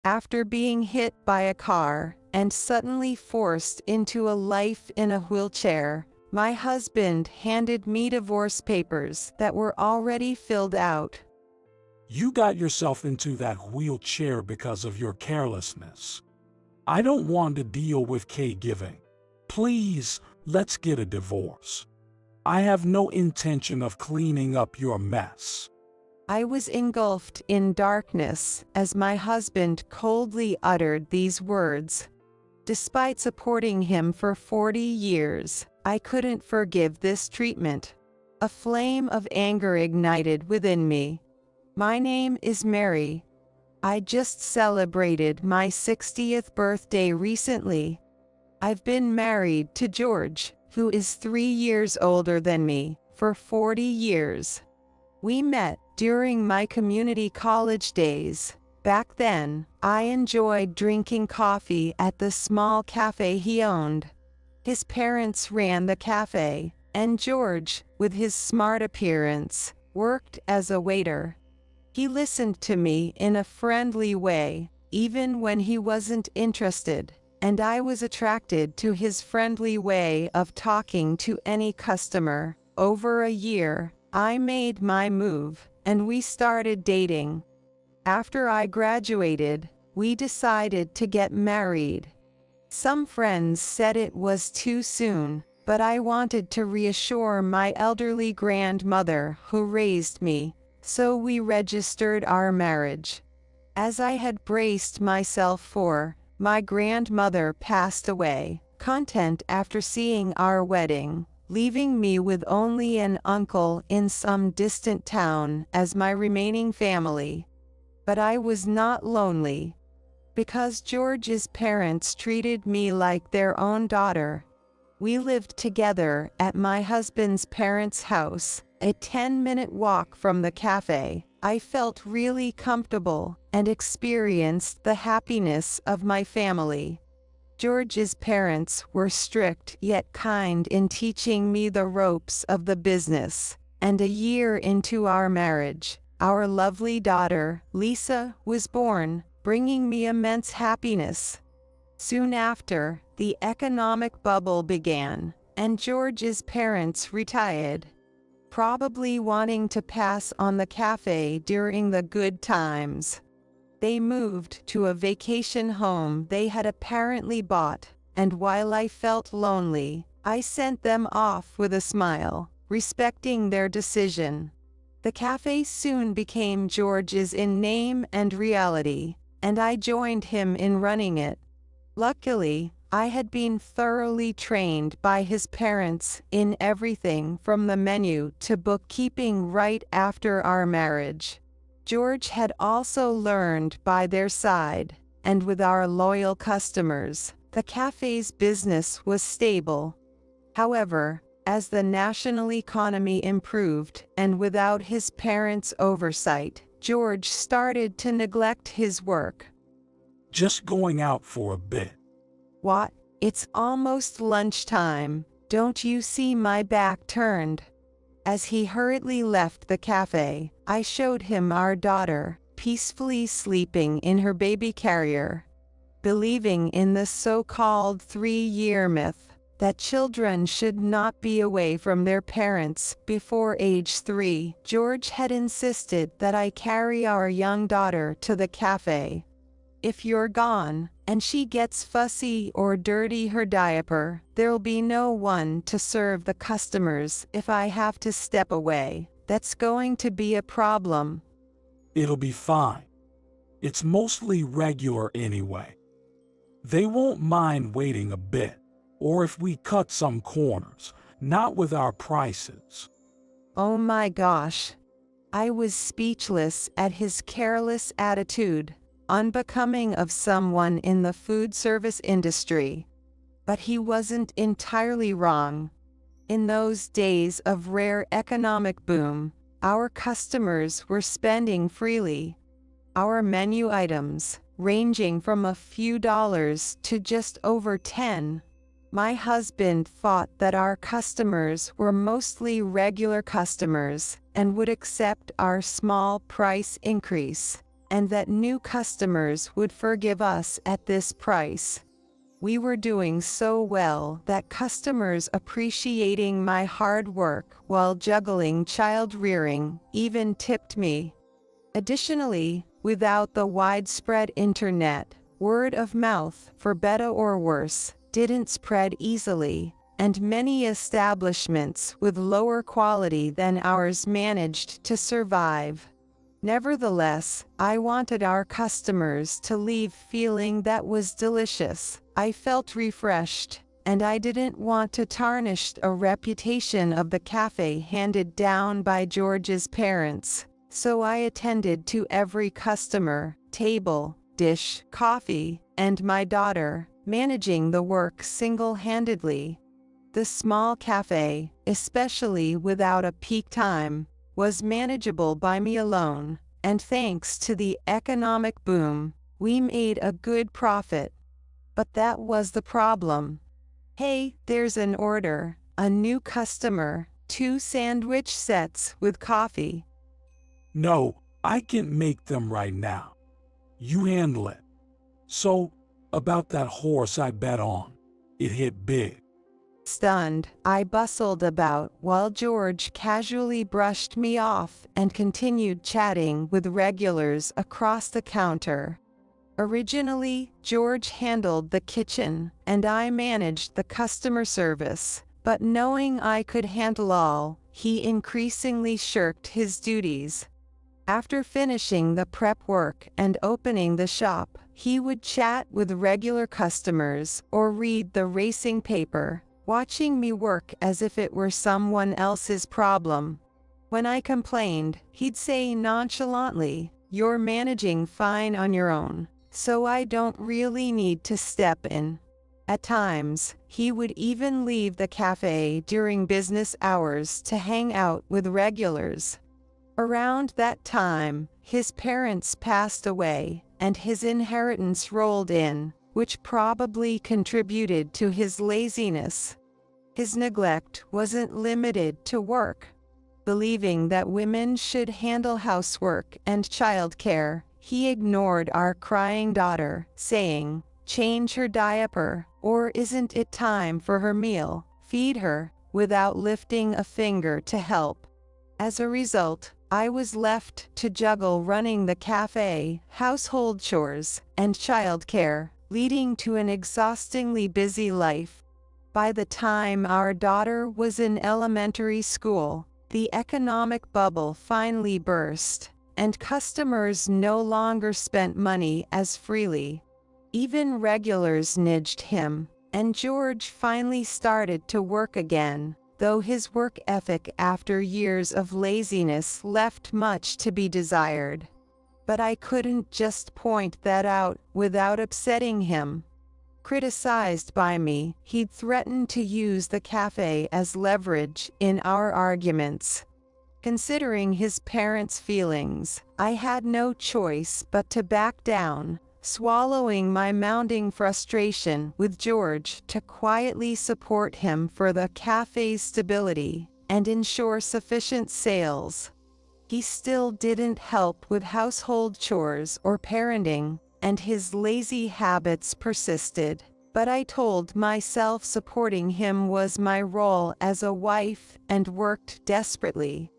After being hit by a car and suddenly forced into a life in a wheelchair, my husband handed me divorce papers that were already filled out. You got yourself into that wheelchair because of your carelessness. I don't want to deal with caregiving. Please, let's get a divorce. I have no intention of cleaning up your mess. I was engulfed in darkness as my husband coldly uttered these words. Despite supporting him for 40 years, I couldn't forgive this treatment. A flame of anger ignited within me. My name is Mary. I just celebrated my 60th birthday recently. I've been married to George, who is 3 years older than me, for 40 years. We met during my community college days. Back then, I enjoyed drinking coffee at the small cafe he owned. His parents ran the cafe, and George, with his smart appearance, worked as a waiter. He listened to me in a friendly way, even when he wasn't interested, and I was attracted to his friendly way of talking to any customer. Over a year, I made my move, and we started dating. After I graduated, we decided to get married. Some friends said it was too soon, but I wanted to reassure my elderly grandmother who raised me, so we registered our marriage. As I had braced myself for, my grandmother passed away, content after seeing our wedding, leaving me with only an uncle in some distant town as my remaining family. But I was not lonely. Because George's parents treated me like their own daughter. We lived together at my husband's parents' house, a 10-minute walk from the cafe. I felt really comfortable and experienced the happiness of my family. George's parents were strict yet kind in teaching me the ropes of the business, and a year into our marriage, our lovely daughter, Lisa, was born, bringing me immense happiness. Soon after, the economic bubble began, and George's parents retired, probably wanting to pass on the cafe during the good times. They moved to a vacation home they had apparently bought, and while I felt lonely, I sent them off with a smile, respecting their decision. The cafe soon became George's in name and reality, and I joined him in running it. Luckily, I had been thoroughly trained by his parents in everything from the menu to bookkeeping right after our marriage. George had also learned by their side, and with our loyal customers, the cafe's business was stable. However, as the national economy improved and without his parents' oversight, George started to neglect his work. Just going out for a bit. What? It's almost lunchtime. Don't you see my back turned? As he hurriedly left the cafe, I showed him our daughter, peacefully sleeping in her baby carrier. Believing in the so-called 3-year myth, that children should not be away from their parents before age 3, George had insisted that I carry our young daughter to the cafe. If you're gone, and she gets fussy or dirty her diaper, there'll be no one to serve the customers if I have to step away. That's going to be a problem. It'll be fine. It's mostly regular anyway. They won't mind waiting a bit. Or if we cut some corners, not with our prices. Oh my gosh. I was speechless at his careless attitude, unbecoming of someone in the food service industry. But he wasn't entirely wrong. In those days of rare economic boom, our customers were spending freely. Our menu items, ranging from a few dollars to just over 10. My husband thought that our customers were mostly regular customers and would accept our small price increase. and that new customers would forgive us at this price. We were doing so well that customers appreciating my hard work while juggling child rearing even tipped me. Additionally, without the widespread internet, word of mouth, for better or worse, didn't spread easily, and many establishments with lower quality than ours managed to survive. Nevertheless, I wanted our customers to leave feeling that was delicious. I felt refreshed, and I didn't want to tarnish a reputation of the cafe handed down by George's parents, so I attended to every customer, table, dish, coffee, and my daughter, managing the work single-handedly. The small cafe, especially without a peak time, was manageable by me alone, and thanks to the economic boom, we made a good profit. But that was the problem. Hey, there's an order, a new customer, 2 sandwich sets with coffee. No, I can make them right now. You handle it. So, about that horse I bet on. It hit big. Stunned, I bustled about while George casually brushed me off and continued chatting with regulars across the counter. Originally, George handled the kitchen and I managed the customer service, but knowing I could handle all, he increasingly shirked his duties. After finishing the prep work and opening the shop, he would chat with regular customers or read the racing paper, watching me work as if it were someone else's problem. When I complained, he'd say nonchalantly, "You're managing fine on your own, so I don't really need to step in." At times, he would even leave the cafe during business hours to hang out with regulars. Around that time, his parents passed away, and his inheritance rolled in, which probably contributed to his laziness. His neglect wasn't limited to work. Believing that women should handle housework and childcare, he ignored our crying daughter, saying, "Change her diaper, or isn't it time for her meal? Feed her," without lifting a finger to help. As a result, I was left to juggle running the cafe, household chores, and childcare, leading to an exhaustingly busy life. By the time our daughter was in elementary school, the economic bubble finally burst, and customers no longer spent money as freely. Even regulars nudged him, and George finally started to work again, though his work ethic after years of laziness left much to be desired. But I couldn't just point that out without upsetting him. Criticized by me, he'd threatened to use the cafe as leverage in our arguments. Considering his parents' feelings, I had no choice but to back down, swallowing my mounting frustration with George to quietly support him for the cafe's stability and ensure sufficient sales. He still didn't help with household chores or parenting, and his lazy habits persisted, but I told myself supporting him was my role as a wife and worked desperately.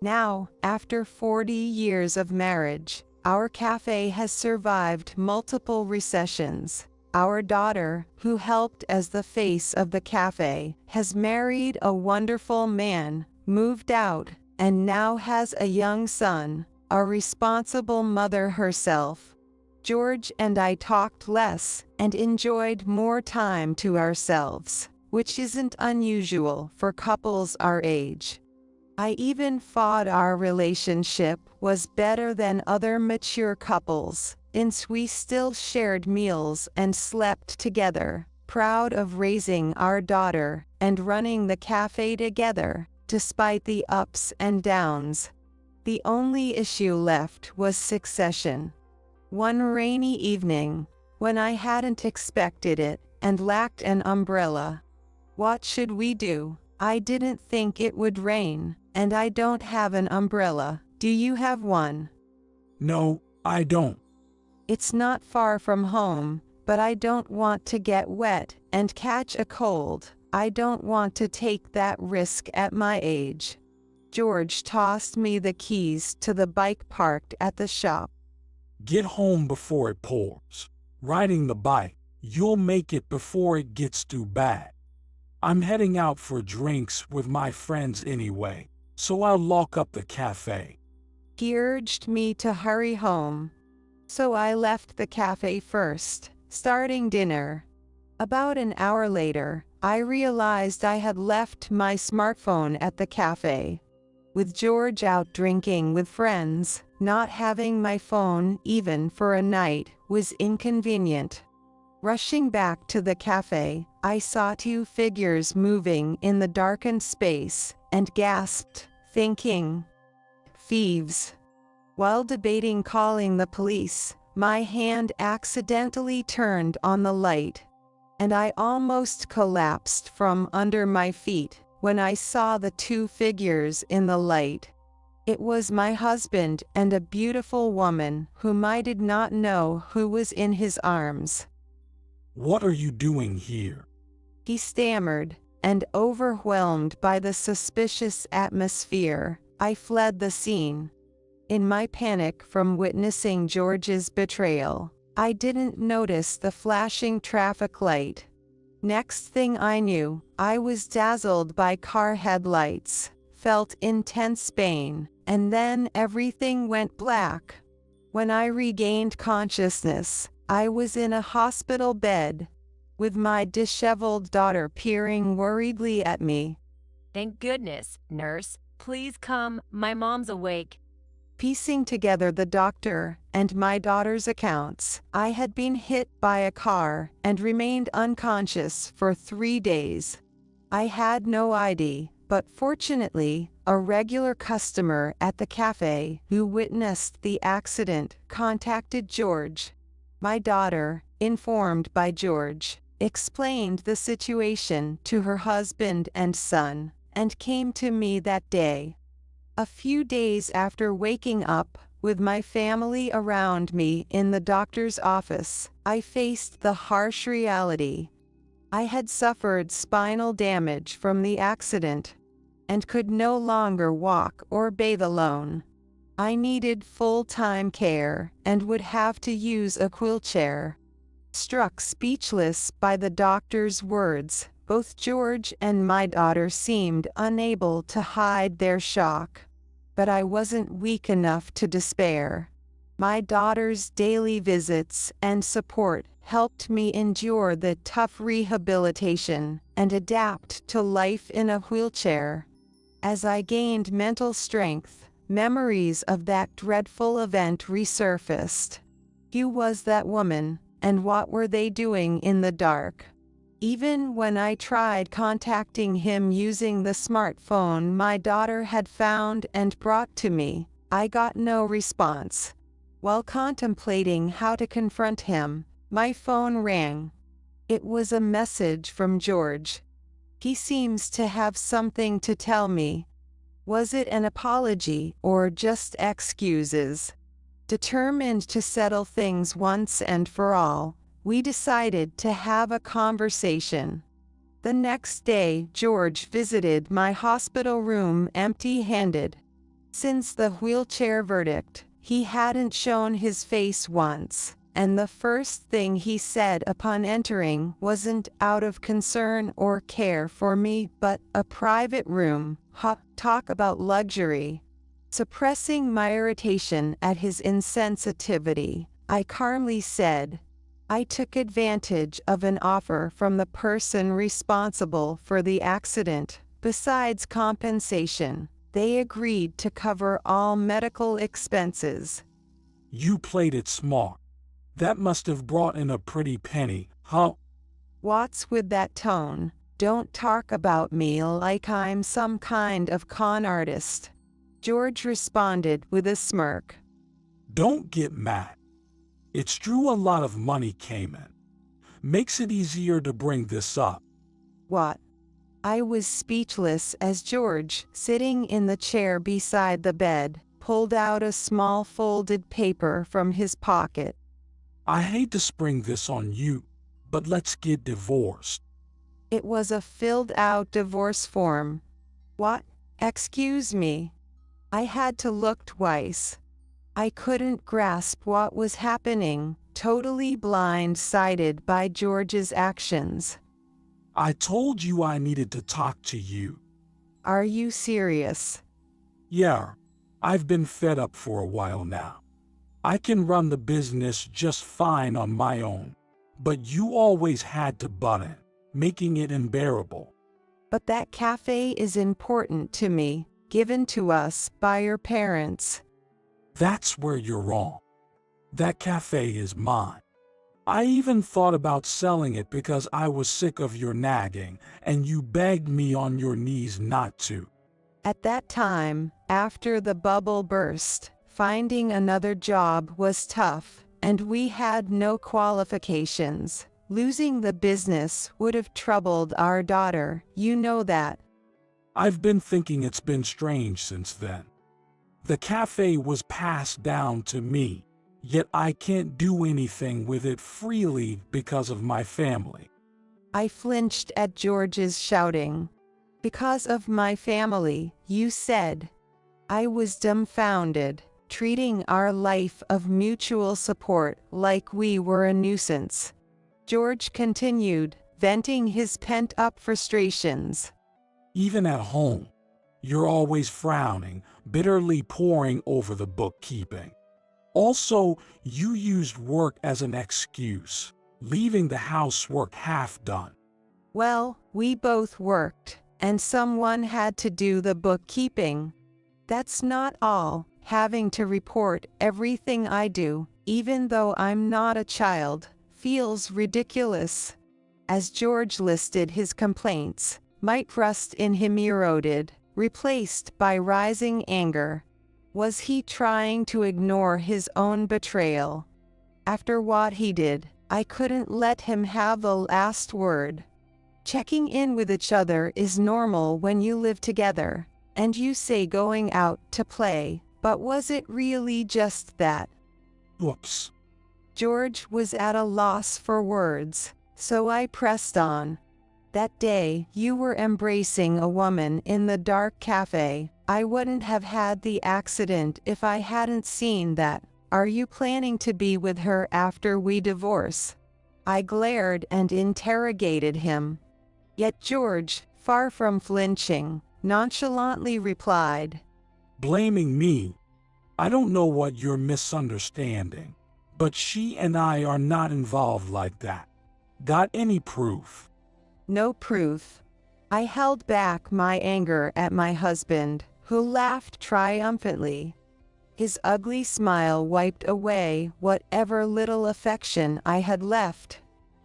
Now, after 40 years of marriage, our cafe has survived multiple recessions. Our daughter, who helped as the face of the cafe, has married a wonderful man, moved out, and now has a young son, a responsible mother herself. George and I talked less and enjoyed more time to ourselves, which isn't unusual for couples our age. I even thought our relationship was better than other mature couples, since we still shared meals and slept together, proud of raising our daughter and running the cafe together, despite the ups and downs. The only issue left was succession. One rainy evening, when I hadn't expected it and lacked an umbrella. What should we do? I didn't think it would rain, and I don't have an umbrella. Do you have one? No, I don't. It's not far from home, but I don't want to get wet and catch a cold. I don't want to take that risk at my age. George tossed me the keys to the bike parked at the shop. Get home before it pours. Riding the bike, you'll make it before it gets too bad. I'm heading out for drinks with my friends anyway, so I'll lock up the cafe. He urged me to hurry home. So I left the cafe first, starting dinner. About an hour later, I realized I had left my smartphone at the cafe. With George out drinking with friends, not having my phone even for a night was inconvenient. Rushing back to the cafe, I saw two figures moving in the darkened space and gasped, thinking, "Thieves." While debating calling the police, my hand accidentally turned on the light, and I almost collapsed from under my feet when I saw the two figures in the light. It was my husband and a beautiful woman whom I did not know who was in his arms. "What are you doing here?" He stammered, and overwhelmed by the suspicious atmosphere, I fled the scene. In my panic from witnessing George's betrayal, I didn't notice the flashing traffic light. Next thing I knew, I was dazzled by car headlights, felt intense pain, and then everything went black. When I regained consciousness, I was in a hospital bed, with my disheveled daughter peering worriedly at me. "Thank goodness, nurse. Please come. My mom's awake." Piecing together the doctor and my daughter's accounts, I had been hit by a car and remained unconscious for 3 days. I had no ID, but fortunately, a regular customer at the cafe who witnessed the accident contacted George. My daughter, informed by George, explained the situation to her husband and son, and came to me that day. A few days after waking up, with my family around me in the doctor's office, I faced the harsh reality. I had suffered spinal damage from the accident, and could no longer walk or bathe alone. I needed full-time care and would have to use a wheelchair. Struck speechless by the doctor's words, both George and my daughter seemed unable to hide their shock. But I wasn't weak enough to despair. My daughter's daily visits and support helped me endure the tough rehabilitation and adapt to life in a wheelchair. As I gained mental strength, memories of that dreadful event resurfaced. Who was that woman, and what were they doing in the dark? Even when I tried contacting him using the smartphone my daughter had found and brought to me, I got no response. While contemplating how to confront him, my phone rang. It was a message from George. He seems to have something to tell me. Was it an apology or just excuses? Determined to settle things once and for all, we decided to have a conversation. The next day, George visited my hospital room empty-handed. Since the wheelchair verdict, he hadn't shown his face once, and the first thing he said upon entering wasn't out of concern or care for me, but a private room. Talk about luxury. Suppressing my irritation at his insensitivity, I calmly said, "I took advantage of an offer from the person responsible for the accident. Besides compensation, they agreed to cover all medical expenses." You played it smart. That must have brought in a pretty penny, huh? What's with that tone? Don't talk about me like I'm some kind of con artist. George responded with a smirk. Don't get mad. It's true a lot of money came in. Makes it easier to bring this up. What? I was speechless as George, sitting in the chair beside the bed, pulled out a small folded paper from his pocket. I hate to spring this on you, but let's get divorced. It was a filled-out divorce form. What? Excuse me. I had to look twice. I couldn't grasp what was happening, totally blindsided by George's actions. I told you I needed to talk to you. Are you serious? Yeah, I've been fed up for a while now. I can run the business just fine on my own, but you always had to butt in, making it unbearable. But that cafe is important to me, given to us by your parents. That's where you're wrong. That cafe is mine. I even thought about selling it because I was sick of your nagging, and you begged me on your knees not to. At that time, after the bubble burst, finding another job was tough, and we had no qualifications. Losing the business would have troubled our daughter, you know that. I've been thinking it's been strange since then. The cafe was passed down to me, yet I can't do anything with it freely because of my family. I flinched at George's shouting. Because of my family, you said. I was dumbfounded, treating our life of mutual support like we were a nuisance. George continued, venting his pent-up frustrations. Even at home, you're always frowning, bitterly poring over the bookkeeping. Also, you used work as an excuse, leaving the housework half done. Well, we both worked, and someone had to do the bookkeeping. That's not all, having to report everything I do, even though I'm not a child, feels ridiculous. As George listed his complaints, my trust in him eroded, replaced by rising anger. Was he trying to ignore his own betrayal? After what he did, I couldn't let him have the last word. Checking in with each other is normal when you live together, and you say going out to play, but was it really just that? Whoops. George was at a loss for words, so I pressed on. That day, you were embracing a woman in the dark cafe. I wouldn't have had the accident if I hadn't seen that. Are you planning to be with her after we divorce? I glared and interrogated him. Yet George, far from flinching, nonchalantly replied, Blaming me? I don't know what you're misunderstanding, but she and I are not involved like that. Got any proof? No proof. I held back my anger at my husband, who laughed triumphantly. His ugly smile wiped away whatever little affection I had left.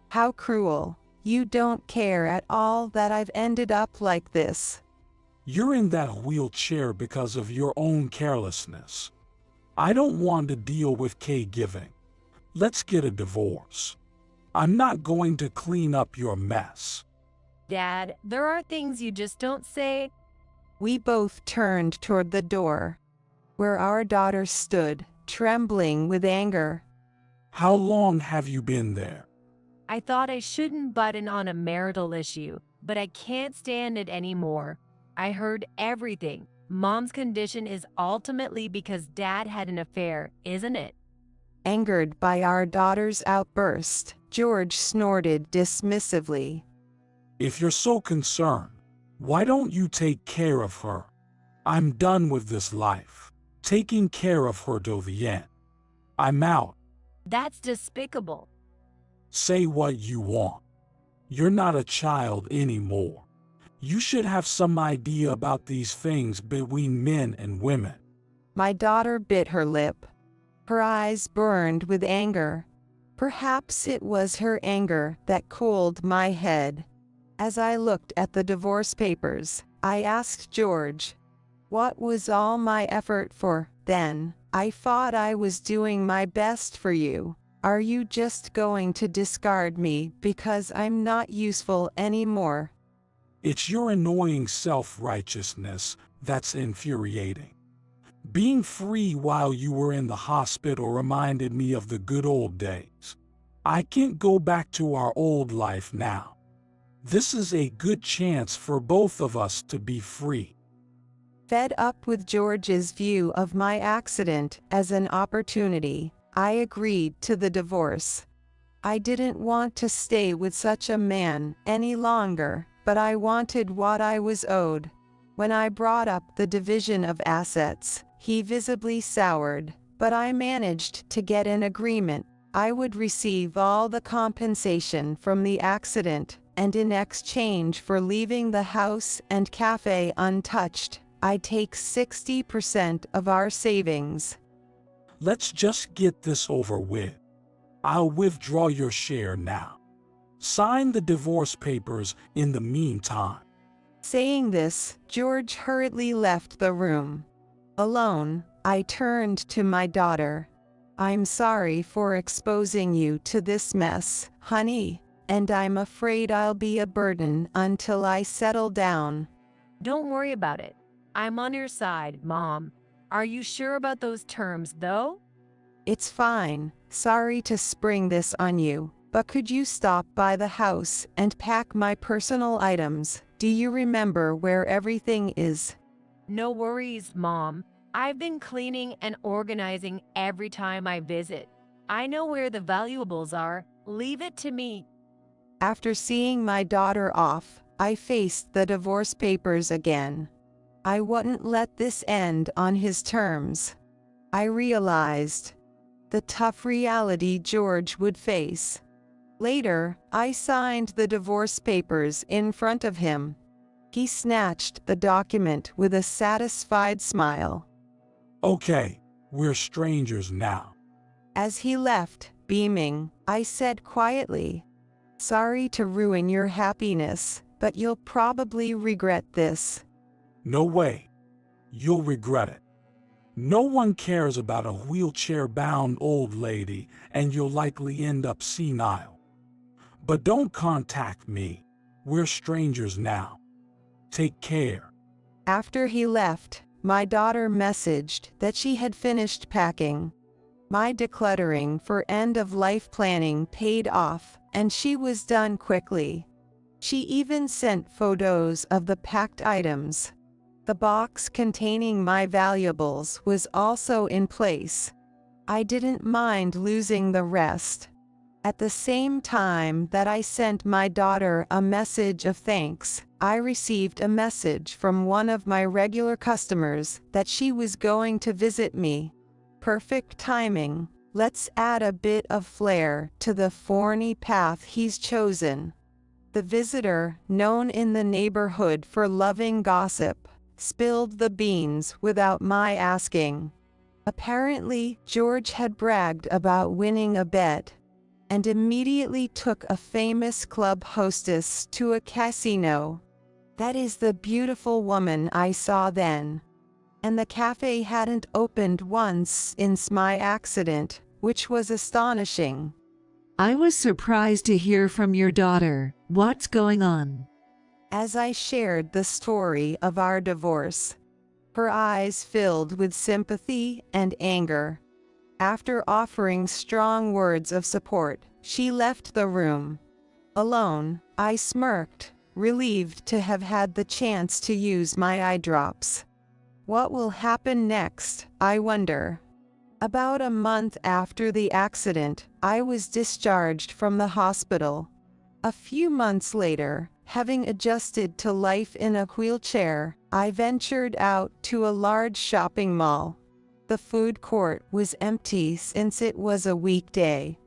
How cruel. You don't care at all that I've ended up like this. You're in that wheelchair because of your own carelessness. I don't want to deal with caregiving. Let's get a divorce. I'm not going to clean up your mess. Dad, there are things you just don't say. We both turned toward the door, where our daughter stood, trembling with anger. How long have you been there? I thought I shouldn't butt in on a marital issue, but I can't stand it anymore. I heard everything. Mom's condition is ultimately because Dad had an affair, isn't it? Angered by our daughter's outburst, George snorted dismissively. If you're so concerned, why don't you take care of her? I'm done with this life, taking care of her till the end. I'm out. That's despicable. Say what you want. You're not a child anymore. You should have some idea about these things between men and women. My daughter bit her lip. Her eyes burned with anger. Perhaps it was her anger that cooled my head. As I looked at the divorce papers, I asked George, what was all my effort for, then? I thought I was doing my best for you. Are you just going to discard me because I'm not useful anymore? It's your annoying self-righteousness that's infuriating. Being free while you were in the hospital reminded me of the good old days. I can't go back to our old life now. This is a good chance for both of us to be free. Fed up with George's view of my accident as an opportunity, I agreed to the divorce. I didn't want to stay with such a man any longer, but I wanted what I was owed. When I brought up the division of assets, he visibly soured, but I managed to get an agreement. I would receive all the compensation from the accident, and in exchange for leaving the house and cafe untouched, I'd take 60% of our savings. Let's just get this over with. I'll withdraw your share now. Sign the divorce papers in the meantime. Saying this, George hurriedly left the room. Alone, I turned to my daughter. I'm sorry for exposing you to this mess, honey, and I'm afraid I'll be a burden until I settle down. Don't worry about it. I'm on your side, Mom. Are you sure about those terms, though? It's fine. Sorry to spring this on you, but could you stop by the house and pack my personal items? Do you remember where everything is? No worries, Mom. I've been cleaning and organizing every time I visit. I know where the valuables are. Leave it to me. After seeing my daughter off, I faced the divorce papers again. I wouldn't let this end on his terms. I realized the tough reality George would face. Later, I signed the divorce papers in front of him. He snatched the document with a satisfied smile. Okay, we're strangers now. As he left, beaming, I said quietly, "Sorry to ruin your happiness, but you'll probably regret this." No way. You'll regret it. No one cares about a wheelchair-bound old lady, and you'll likely end up senile. But don't contact me. We're strangers now. Take care. After he left, my daughter messaged that she had finished packing. My decluttering for end-of-life planning paid off, and she was done quickly. She even sent photos of the packed items. The box containing my valuables was also in place. I didn't mind losing the rest. At the same time that I sent my daughter a message of thanks, I received a message from one of my regular customers that she was going to visit me. Perfect timing. Let's add a bit of flair to the thorny path he's chosen. The visitor, known in the neighborhood for loving gossip, spilled the beans without my asking. Apparently, George had bragged about winning a bet, and immediately took a famous club hostess to a casino. That is the beautiful woman I saw then. And the cafe hadn't opened once since my accident, which was astonishing. I was surprised to hear from your daughter. What's going on? As I shared the story of our divorce, her eyes filled with sympathy and anger. After offering strong words of support, she left the room. Alone, I smirked, relieved to have had the chance to use my eye drops. What will happen next, I wonder? About a month after the accident, I was discharged from the hospital. A few months later, having adjusted to life in a wheelchair, I ventured out to a large shopping mall. The food court was empty since it was a weekday.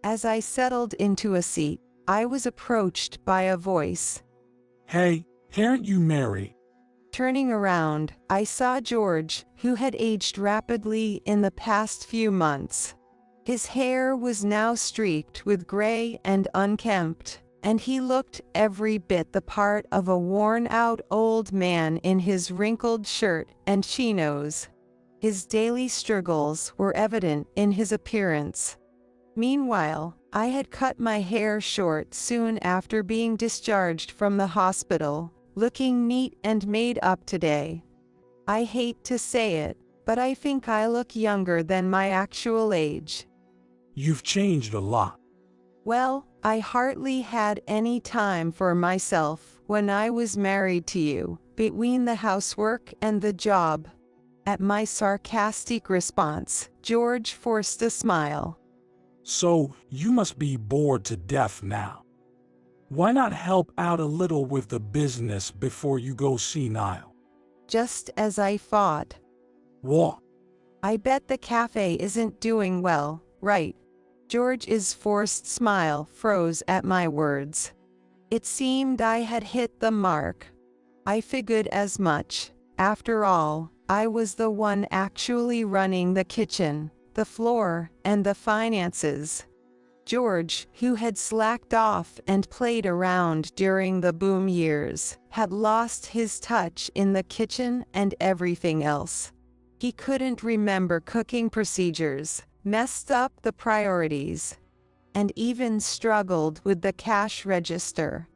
As I settled into a seat, I was approached by a voice. Hey, aren't you married? Turning around, I saw George, who had aged rapidly in the past few months. His hair was now streaked with gray and unkempt, and he looked every bit the part of a worn-out old man in his wrinkled shirt and chinos. His daily struggles were evident in his appearance. Meanwhile, I had cut my hair short soon after being discharged from the hospital, looking neat and made up today. I hate to say it, but I think I look younger than my actual age. You've changed a lot. Well, I hardly had any time for myself when I was married to you, between the housework and the job. At my sarcastic response, George forced a smile. So, you must be bored to death now. Why not help out a little with the business before you go senile? Just as I thought. What? I bet the cafe isn't doing well, right? George's forced smile froze at my words. It seemed I had hit the mark. I figured as much. After all, I was the one actually running the kitchen, the floor, and the finances. George, who had slacked off and played around during the boom years, had lost his touch in the kitchen and everything else. He couldn't remember cooking procedures, messed up the priorities, and even struggled with the cash register.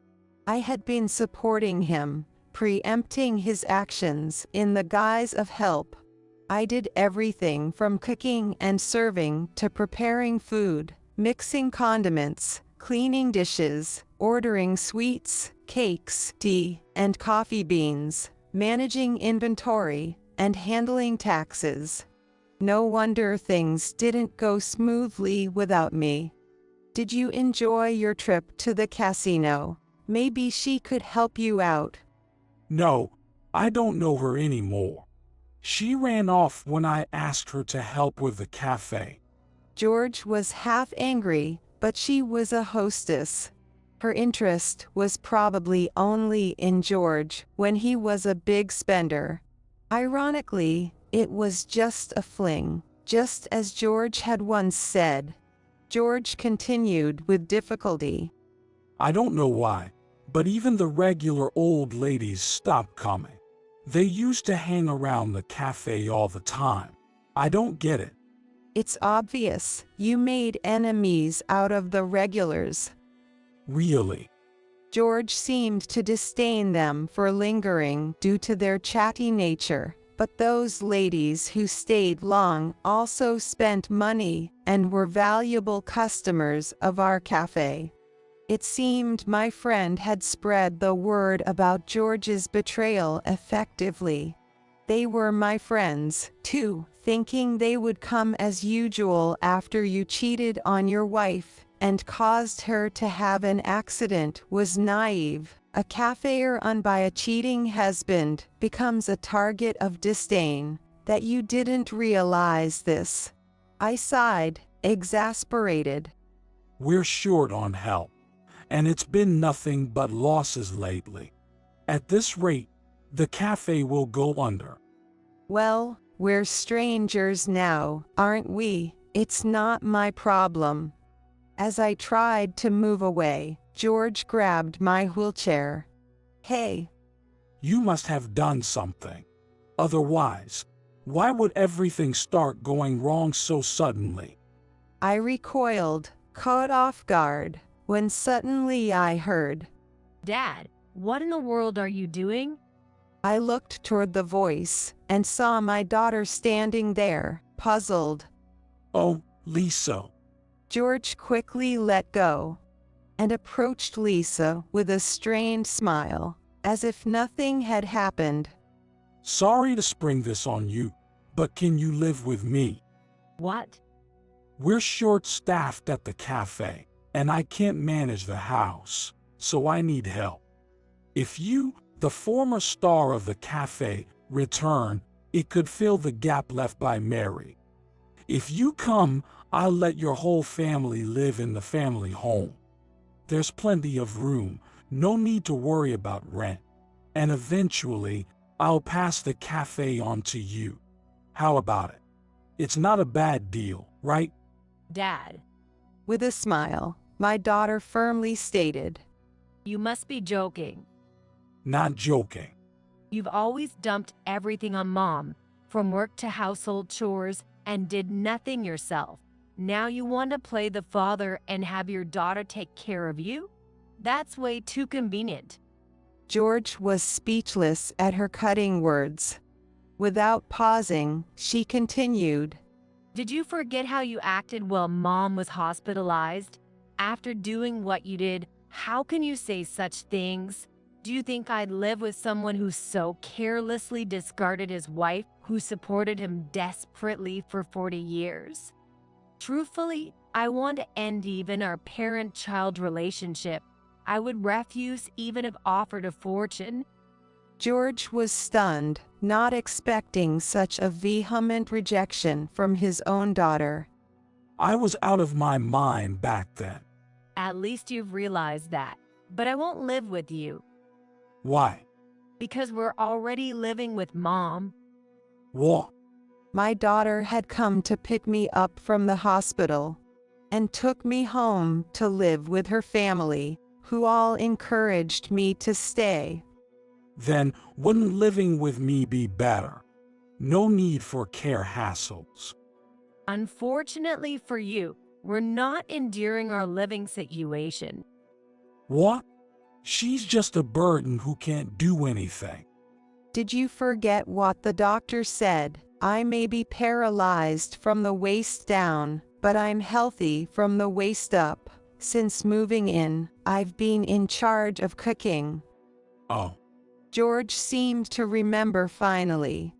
I had been supporting him, preempting his actions in the guise of help. I did everything from cooking and serving to preparing food, mixing condiments, cleaning dishes, ordering sweets, cakes, tea, and coffee beans, managing inventory, and handling taxes. No wonder things didn't go smoothly without me. Did you enjoy your trip to the casino? Maybe she could help you out. No, I don't know her anymore. She ran off when I asked her to help with the cafe. George was half angry, but she was a hostess. Her interest was probably only in George when he was a big spender. Ironically, it was just a fling, just as George had once said. George continued with difficulty. I don't know why, but even the regular old ladies stopped coming. They used to hang around the cafe all the time. I don't get it. It's obvious you made enemies out of the regulars. Really? George seemed to disdain them for lingering due to their chatty nature, but those ladies who stayed long also spent money and were valuable customers of our cafe. It seemed my friend had spread the word about George's betrayal effectively. They were my friends, too, thinking they would come as usual after you cheated on your wife and caused her to have an accident was naive. A cafe run by a cheating husband becomes a target of disdain. That you didn't realize this. I sighed, exasperated. We're short on help, and it's been nothing but losses lately. At this rate, the cafe will go under. Well, we're strangers now, aren't we? It's not my problem. As I tried to move away, George grabbed my wheelchair. Hey. You must have done something. Otherwise, why would everything start going wrong so suddenly? I recoiled, caught off guard, when suddenly I heard. Dad, what in the world are you doing? I looked toward the voice and saw my daughter standing there, puzzled. Oh, Lisa. George quickly let go and approached Lisa with a strained smile, as if nothing had happened. Sorry to spring this on you, but can you live with me? What? We're short-staffed at the cafe, and I can't manage the house, so I need help. If you, the former star of the cafe, return, it could fill the gap left by Mary. If you come, I'll let your whole family live in the family home. There's plenty of room, no need to worry about rent. And eventually, I'll pass the cafe on to you. How about it? It's not a bad deal, right? Dad. With a smile, my daughter firmly stated. You must be joking. Not joking. You've always dumped everything on Mom, from work to household chores, and did nothing yourself. Now you want to play the father and have your daughter take care of you? That's way too convenient. George was speechless at her cutting words. Without pausing, she continued. Did you forget how you acted while Mom was hospitalized? After doing what you did, how can you say such things? Do you think I'd live with someone who so carelessly discarded his wife, who supported him desperately for 40 years? Truthfully, I want to end even our parent-child relationship. I would refuse even if offered a fortune. George was stunned, not expecting such a vehement rejection from his own daughter. I was out of my mind back then. At least you've realized that. But I won't live with you. Why? Because we're already living with Mom. What? My daughter had come to pick me up from the hospital and took me home to live with her family, who all encouraged me to stay. Then wouldn't living with me be better? No need for care hassles. Unfortunately for you, we're not enduring our living situation. What? She's just a burden who can't do anything. Did you forget what the doctor said? I may be paralyzed from the waist down, but I'm healthy from the waist up. Since moving in, I've been in charge of cooking. Oh. George seemed to remember finally.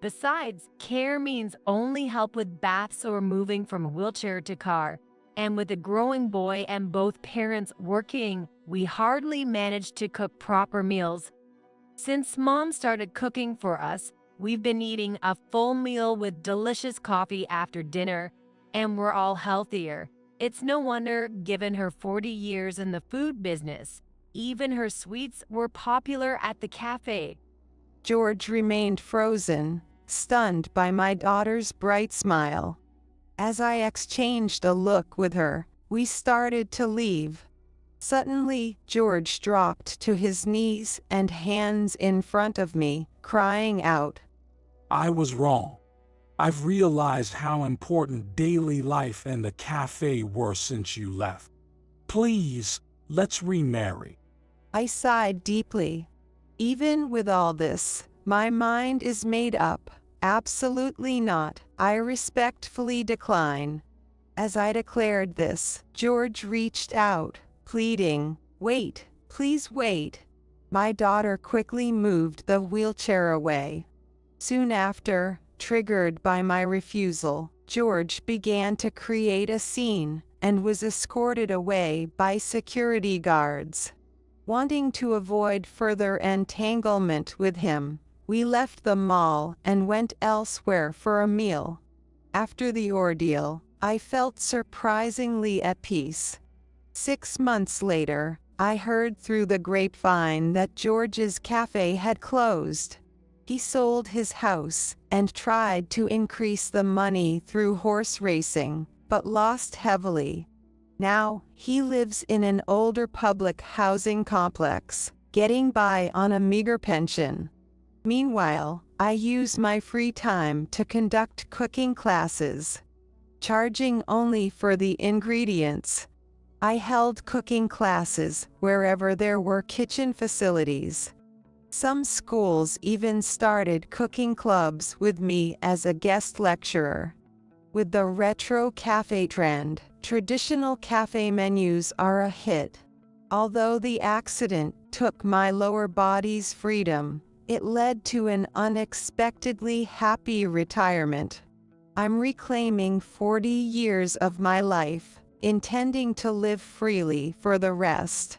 Besides, care means only help with baths or moving from wheelchair to car. And with a growing boy and both parents working, we hardly managed to cook proper meals. Since Mom started cooking for us, we've been eating a full meal with delicious coffee after dinner, and we're all healthier. It's no wonder, given her 40 years in the food business. Even her sweets were popular at the cafe. George remained frozen, stunned by my daughter's bright smile. As I exchanged a look with her, we started to leave. Suddenly, George dropped to his knees and hands in front of me, crying out, I was wrong. I've realized how important daily life and the cafe were since you left. Please, let's remarry. I sighed deeply. Even with all this, my mind is made up. Absolutely not. I respectfully decline. As I declared this, George reached out, pleading, Wait, please wait. My daughter quickly moved the wheelchair away. Soon after, triggered by my refusal, George began to create a scene and was escorted away by security guards. Wanting to avoid further entanglement with him, we left the mall and went elsewhere for a meal. After the ordeal, I felt surprisingly at peace. 6 months later, I heard through the grapevine that George's cafe had closed. He sold his house and tried to increase the money through horse racing, but lost heavily. Now, he lives in an older public housing complex, getting by on a meager pension. Meanwhile, I use my free time to conduct cooking classes, charging only for the ingredients. I held cooking classes wherever there were kitchen facilities. Some schools even started cooking clubs with me as a guest lecturer. With the retro cafe trend, traditional cafe menus are a hit. Although the accident took my lower body's freedom, it led to an unexpectedly happy retirement. I'm reclaiming 40 years of my life, intending to live freely for the rest.